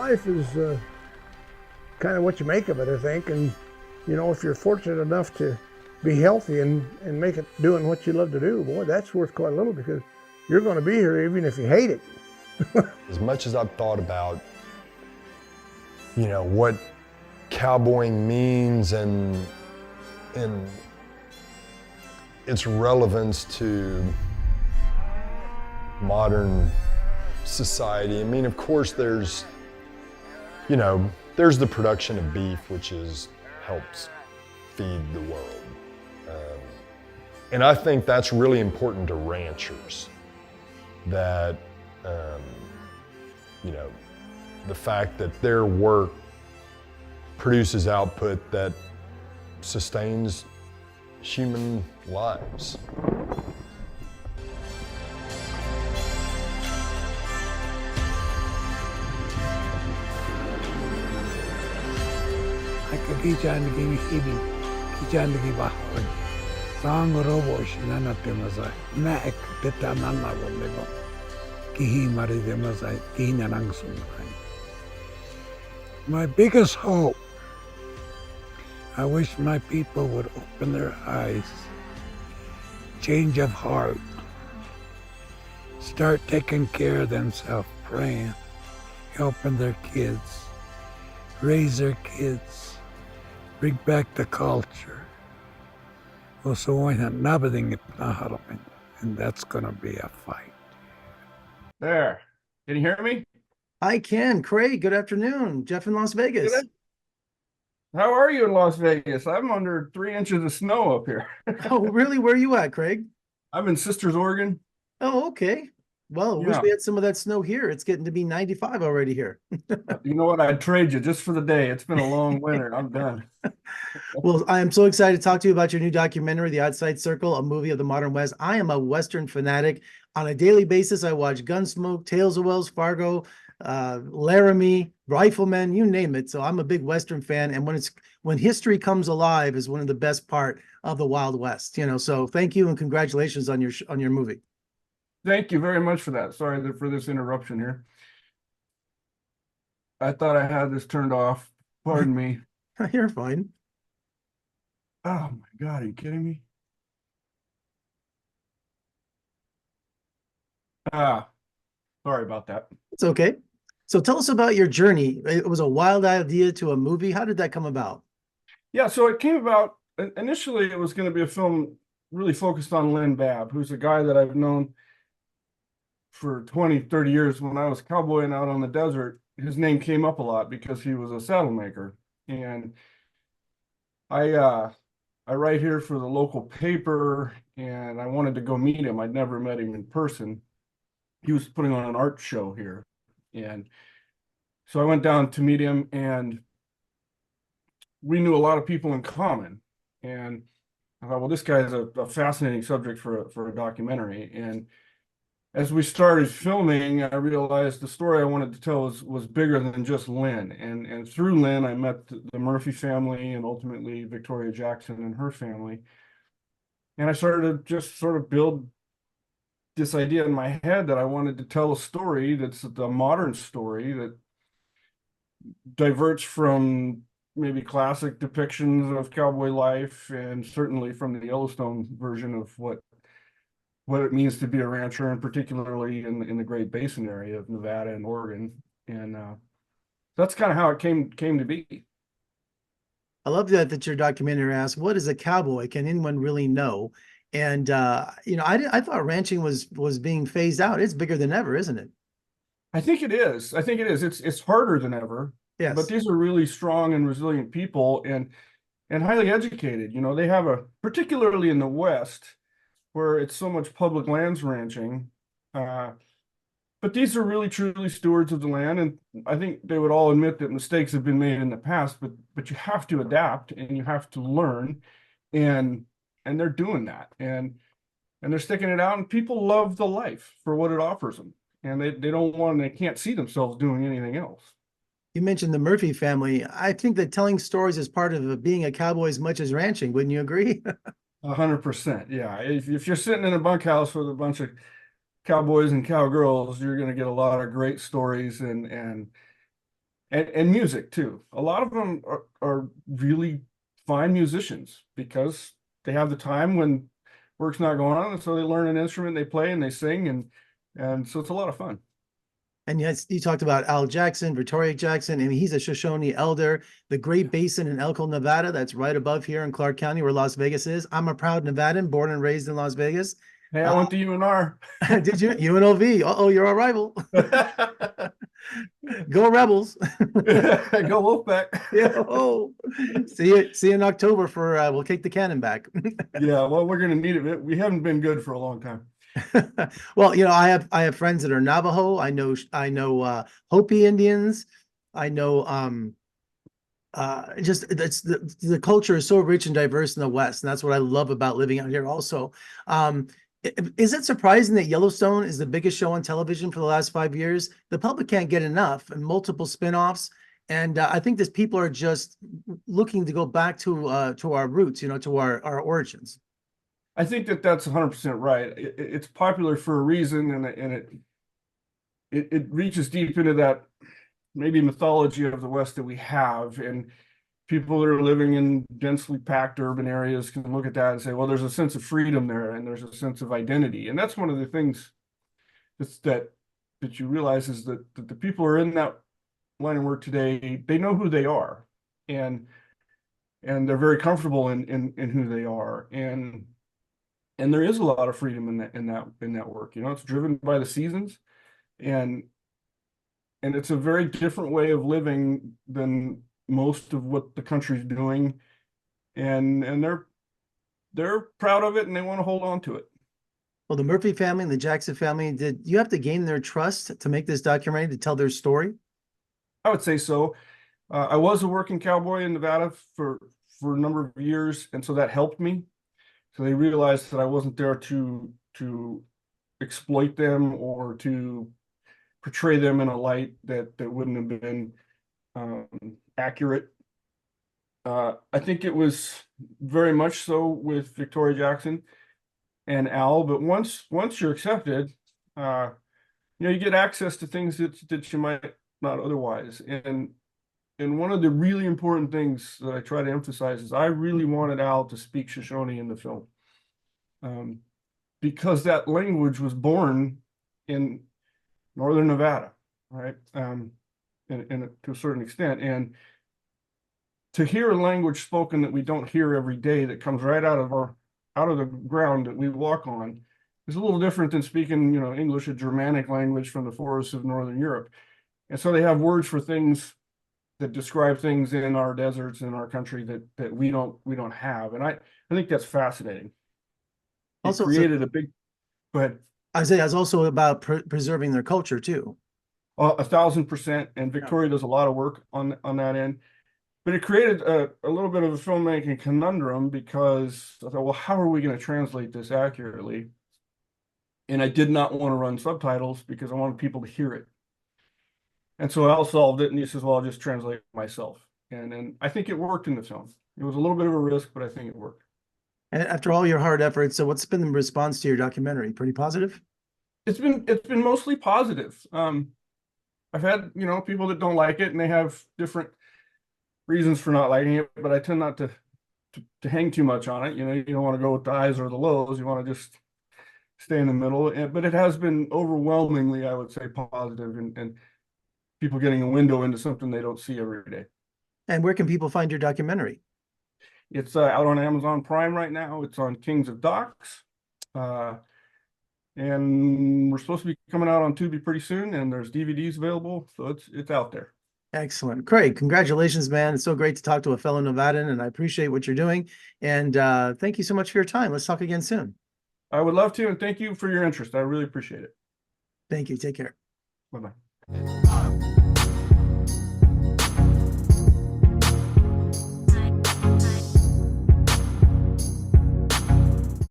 life is kind of what you make of it, I think. And, if you're fortunate enough to be healthy and make it doing what you love to do, boy, that's worth quite a little because you're going to be here even if you hate it. As much as I've thought about, what cowboying means and its relevance to modern society. I mean, of course, there's the production of beef, which helps feed the world. And I think that's really important to ranchers, that, the fact that their work produces output that sustains human lives. Kijangi hidin, kijangi bahwan. Sang robo shinana temazai. Na ek teta nana wamego. Kihi mari temazai, kihi nanang sumai. My biggest hope, I wish my people would open their eyes, change of heart, start taking care of themselves, praying, helping their kids, raise their kids, bring back the culture. And that's going to be a fight. There. Can you hear me? I can. Craig, good afternoon. Jeff in Las Vegas. How are you in Las Vegas? I'm under 3 inches of snow up here. Oh, really? Where are you at, Craig? I'm in Sisters, Oregon. Oh, okay. Well, wish we had some of that snow here. It's getting to be 95 already here. You know what? I'd trade you just for the day. It's been a long winter. I'm done. Well, I am so excited to talk to you about your new documentary, The Outside Circle, a movie of the modern West. I am a Western fanatic. On a daily basis, I watch Gunsmoke, Tales of Wells Fargo, Laramie, Rifleman, you name it. So I'm a big Western fan. And when history comes alive is one of the best part of the Wild West. So thank you and congratulations on your movie. Thank you very much for that. Sorry for this interruption here. I thought I had this turned off. Pardon me. You're fine. Oh my God, are you kidding me? Sorry about that. It's okay. So tell us about your journey. It was a wild idea to a movie. How did that come about? Yeah, so it came about, initially it was going to be a film really focused on Lynn Babb, who's a guy that I've known for 20, 30 years. When I was cowboying out on the desert, his name came up a lot because he was a saddle maker. And I write here for the local paper, and I wanted to go meet him. I'd never met him in person. He was putting on an art show here. And so I went down to meet him, and we knew a lot of people in common. And I thought, well, this guy is a fascinating subject for a documentary. And as we started filming, I realized the story I wanted to tell was bigger than just Lynn. And through Lynn, I met the Murphy family and ultimately Victoria Jackson and her family. And I started to just sort of build this idea in my head that I wanted to tell a story that's the modern story that diverts from maybe classic depictions of cowboy life and certainly from the Yellowstone version of what it means to be a rancher, and particularly in the Great Basin area of Nevada and Oregon. And that's kind of how it came to be. I love that your documentary asks, what is a cowboy? Can anyone really know? And I thought ranching was being phased out. It's bigger than ever, isn't it? I think it is. It's harder than ever. Yes. But these are really strong and resilient people and highly educated. They have particularly in the West, where it's so much public lands ranching. But these are really truly stewards of the land, and I think they would all admit that mistakes have been made in the past, but you have to adapt and you have to learn, and they're doing that, and they're sticking it out, and people love the life for what it offers them, and they can't see themselves doing anything else. You mentioned the Murphy family. I think that telling stories is part of being a cowboy as much as ranching. Wouldn't you agree? 100%. Yeah. If you're sitting in a bunkhouse with a bunch of cowboys and cowgirls, you're going to get a lot of great stories and and music too. A lot of them are really fine musicians because they have the time when work's not going on, and so they learn an instrument, they play and they sing, and so it's a lot of fun. And yes, you talked about Al Jackson, Victoria Jackson. I mean, he's a Shoshone elder. The Great Basin in Elko, Nevada, that's right above here in Clark County, where Las Vegas is. I'm a proud Nevadan, born and raised in Las Vegas. Hey, I went to UNR. Did you? UNLV. Uh-oh, you're our rival. Go Rebels. Go Wolfpack. Yeah. Oh, see you in October for we'll kick the cannon back. Yeah, well, we're gonna need it. We haven't been good for a long time. Well, you know, I have friends that are Navajo. I know Hopi Indians. I know just it's the culture is so rich and diverse in the West, and that's what I love about living out here also. Is it surprising that Yellowstone is the biggest show on television for the last 5 years? The public can't get enough, and multiple spinoffs. And I think that people are just looking to go back to our roots, you know, to our origins. I think that's 100% right. It's popular for a reason, and it reaches deep into that maybe mythology of the West that we have, and people that are living in densely packed urban areas can look at that and say, well, there's a sense of freedom there, and there's a sense of identity, and that's one of the things that you realize is that the people who are in that line of work today, they know who they are, and they're very comfortable in who they are, and there is a lot of freedom in that work. You know, it's driven by the seasons, and it's a very different way of living than most of what the country's doing, and they're proud of it and they want to hold on to it. Well, the Murphy family and the Jackson family, did you have to gain their trust to make this documentary, to tell their story? I would say so. I was a working cowboy in Nevada for a number of years, and so that helped me. So they realized that I wasn't there to exploit them or to portray them in a light that wouldn't have been accurate. I think it was very much so with Victoria Jackson and Al, but once you're accepted, you know, you get access to things that you might not otherwise. And one of the really important things that I try to emphasize is I really wanted Al to speak Shoshone in the film, because that language was born in northern Nevada, right? And to a certain extent, and to hear a language spoken that we don't hear every day, that comes right out of the ground that we walk on, is a little different than speaking, you know, English, a Germanic language from the forests of northern Europe. And so they have words for things that describe things in our deserts in our country that we don't have, and I think that's fascinating. It Also, created a big. Go ahead. I say it's also about preserving their culture too. 1,000%, and Victoria does a lot of work on that end. But it created a little bit of a filmmaking conundrum, because I thought, well, how are we going to translate this accurately? And I did not want to run subtitles because I wanted people to hear it. And so Al solved it, and he says, well, I'll just translate it myself. And I think it worked in the film. It was a little bit of a risk, but I think it worked. And after all your hard efforts, so what's been the response to your documentary? Pretty positive? It's been mostly positive. I've had, you know, people that don't like it, and they have different reasons for not liking it, but I tend not to hang too much on it. You know, you don't want to go with the highs or the lows. You want to just stay in the middle. But it has been overwhelmingly, I would say, positive, and people getting a window into something they don't see every day. And where can people find your documentary? It's out on Amazon Prime right now. It's on Kings of Docks. And we're supposed to be coming out on Tubi pretty soon, and there's DVDs available, so it's out there. Excellent. Craig, congratulations, man. It's so great to talk to a fellow Nevadan, and I appreciate what you're doing. And thank you so much for your time. Let's talk again soon. I would love to, and thank you for your interest. I really appreciate it. Thank you. Take care. Bye-bye.